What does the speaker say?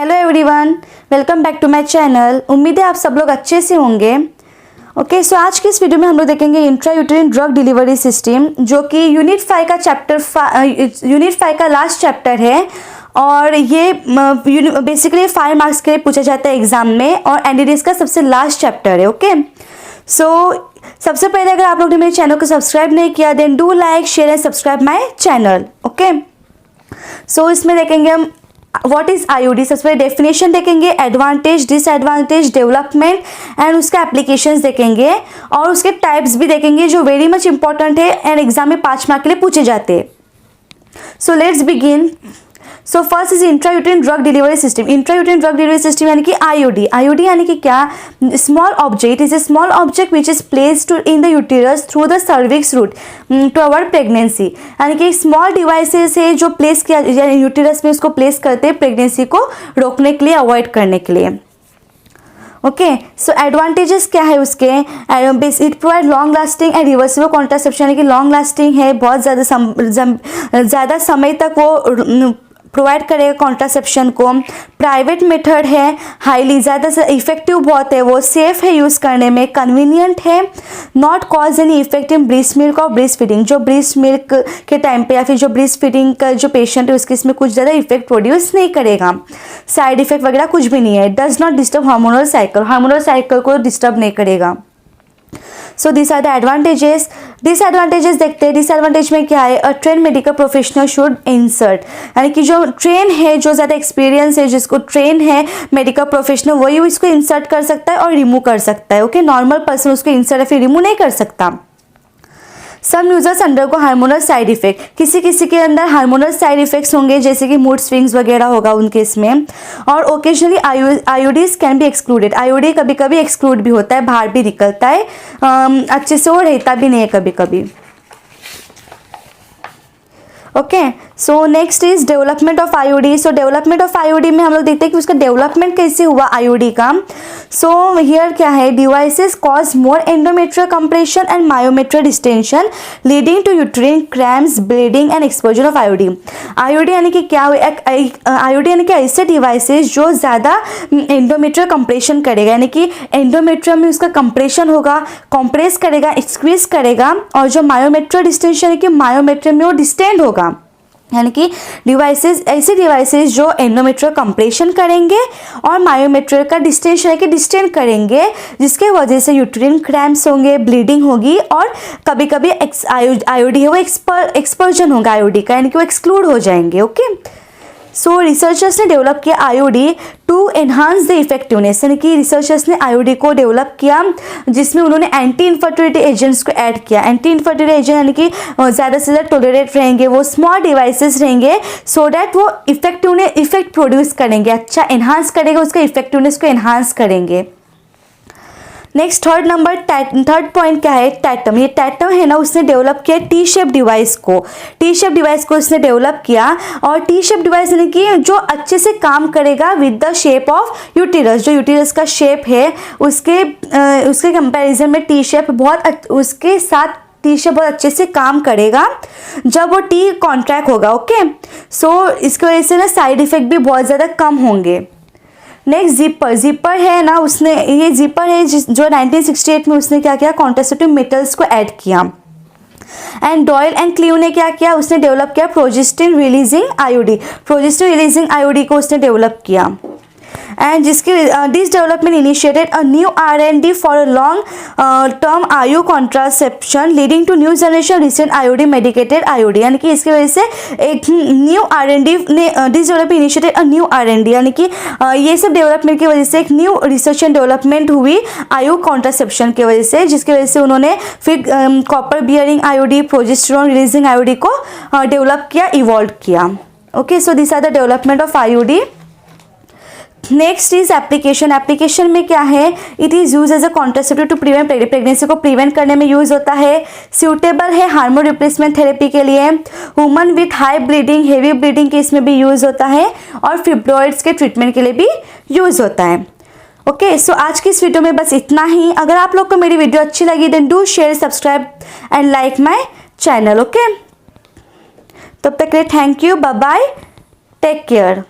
Hello everyone, welcome back to my channel. उम्मीद है आप सब लोग अच्छे से होंगे। ओके, सो आज की इस वीडियो में हम लोग देखेंगे इंट्रायूटेरिन ड्रग डिलीवरी सिस्टम, जो कि यूनिट 5 का लास्ट चैप्टर है। और ये बेसिकली 5 मार्क्स के लिए पूछा जाता है एग्जाम में, और एनडीडीएस का सबसे लास्ट चैप्टर है। ओके, सो सबसे पहले अगर आप लोग ने मेरे चैनल को सब्सक्राइब नहीं किया, then do like share and subscribe my channel. Okay, so इसमें देखेंगे हम व्हाट इज आईओडी। सबसे पहले डेफिनेशन देखेंगे, एडवांटेज, डिसएडवांटेज, डेवलपमेंट एंड उसका एप्लीकेशंस देखेंगे, और उसके टाइप्स भी देखेंगे जो वेरी मच इंपॉर्टेंट है एंड एग्जाम में 5 मार्क के लिए पूछे जाते हैं। So let's begin. So first is intrauterine drug delivery system. Intrauterine drug delivery system यानी कि आईओडी। आईओडी यानी कि क्या? Small object is a small object which is placed in the uterus through the cervix route to avoid pregnancy. यानी कि small devices है जो place किया यूटेरस में, उसको प्लेस करते हैं प्रेगनेंसी को रोकने के लिए, अवॉइड करने के लिए। ओके, सो एडवांटेजेस क्या है उसके? It provide long lasting and reversible contraception, यानी कि लॉन्ग लास्टिंग है, बहुत ज़्यादा समय तक वो प्रोवाइड करेगा कॉन्ट्रासेप्शन को। प्राइवेट मेथड है, हाईली ज़्यादा से इफेक्टिव बहुत है वो, सेफ है यूज़ करने में, कन्वीनियंट है, not cause any effect in breast milk और ब्रेस्ट फीडिंग। जो ब्रेस्ट मिल्क के टाइम पे या फिर जो ब्रेस्ट फीडिंग का जो पेशेंट है उसके इसमें कुछ ज़्यादा इफेक्ट प्रोड्यूस नहीं करेगा, साइड इफेक्ट वगैरह कुछ भी नहीं है। Does not disturb hormonal cycle को डिस्टर्ब नहीं करेगा। So this are the advantages. Disadvantages देखते हैं। डिसएडवांटेज में क्या है? A train medical professional should insert, यानी कि जो ट्रेन है, जो ज़्यादा एक्सपीरियंस है, जिसको ट्रेन है मेडिकल प्रोफेशनल, वही इसको इंसर्ट कर सकता है और रिमूव कर सकता है। ओके, नॉर्मल पर्सन उसको इंसर्ट या फिर रिमूव नहीं कर सकता। Some users undergo hormonal side effect, किसी के अंदर हार्मोनल साइड इफेक्ट्स होंगे, जैसे कि मूड स्विंग्स वगैरह होगा उनके इसमें। और occasionally IUDs can be excluded, IUD कभी कभी एक्सक्लूड भी होता है, बाहर भी निकलता है, अच्छे से वो रहता भी नहीं है कभी कभी। Okay, so next is development of IOD. So development of IOD में हम लोग देखते हैं कि उसका डेवलपमेंट कैसे हुआ आईओडी का। सो हियर क्या है? Devices cause more endometrial compression and myometrial distension leading to uterine cramps, bleeding and exposure of IOD. IOD यानी कि क्या? आईओडी यानी कि ऐसे डिवाइसेस जो ज़्यादा एंडोमेट्रियल कंप्रेशन करेगा, यानी कि एंडोमेट्रियम में उसका कंप्रेशन होगा, कंप्रेस करेगा, स्क्वीज करेगा, और जो मायोमेट्रियल डिस्टेंशन है कि मायोमेट्रियम में वो डिस्टेंड होगा, यानी कि ऐसे डिवाइसेस जो एंडोमेट्रियल कंप्रेशन करेंगे और मायोमेट्रियल का डिस्टेंशन है कि डिस्टेंड करेंगे, जिसके वजह से यूट्रिन क्रैम्प्स होंगे, ब्लीडिंग होगी, और कभी कभी आईओडी है वो एक्सपर्जन होगा आईओडी का, यानी कि वो एक्सक्लूड हो जाएंगे। ओके, सो रिसर्चर्स ने डेवलप किया IOD to enhance the effectiveness, यानी कि रिसर्चर्स ने आईओडी को डेवलप किया जिसमें उन्होंने एंटी इन्फर्टिलिटी एजेंट्स को ऐड किया। एंटी इन्फर्टिलिटी एजेंट यानी कि ज़्यादा से ज़्यादा टॉलरेट रहेंगे, वो स्मॉल डिवाइसेस रहेंगे, सो डैट वो इफेक्ट प्रोड्यूस करेंगे, अच्छा एनहांस करेगा, उसका इफेक्टिवनेस को एनहांस करेंगे। नेक्स्ट थर्ड पॉइंट क्या है? टैटम। ये टैटम है ना, उसने डेवलप किया टी शेप डिवाइस को उसने डेवलप किया। और टी शेप डिवाइस यानी कि जो अच्छे से काम करेगा with the shape of uterus, जो यूटेरस का शेप है उसके कंपैरिजन में टी शेप उसके साथ टी शेप बहुत अच्छे से काम करेगा जब वो टी कॉन्ट्रैक्ट होगा। ओके, सो इसकी वजह से ना साइड इफेक्ट भी बहुत ज़्यादा कम होंगे। नेक्स्ट जिपर है ना, ये जिपर है जो 1968 में उसने क्या किया? कॉन्ट्रासेप्टिव मेटल्स को ऐड किया। एंड डॉयल एंड क्ल्यू ने क्या किया? उसने डेवलप किया प्रोजेस्टिन रिलीजिंग आईओडी को उसने डेवलप किया। And this development initiated a new R&D for a long term आयु contraception leading to new generation recent IUD medicated IUD, यानी कि इसकी वजह से एक न्यू R&D ने this development initiated a new R&D, यानी कि ये सब डेवलपमेंट की वजह से एक न्यू रिसर्च एंड डेवलपमेंट हुई आयु कॉन्ट्रासेप्शन की वजह से, जिसकी वजह से उन्होंने फिर copper bearing IOD, progesterone releasing IOD को डेवलप किया, इवॉल्व किया। Okay, so this are the development of IOD. Next is application में क्या है? It is use as a contraceptive to prevent pregnancy को प्रिवेंट करने में यूज़ होता है। सूटेबल है हार्मोन रिप्लेसमेंट थेरेपी के लिए, woman with high bleeding, heavy bleeding के इसमें भी यूज़ होता है, और फिब्रॉइड्स के ट्रीटमेंट के लिए भी यूज़ होता है। ओके, सो आज की इस वीडियो में बस इतना ही। अगर आप लोग को मेरी वीडियो अच्छी लगी then do share, subscribe and like my channel. Okay, तब तक के लिए thank you, bye bye, take care.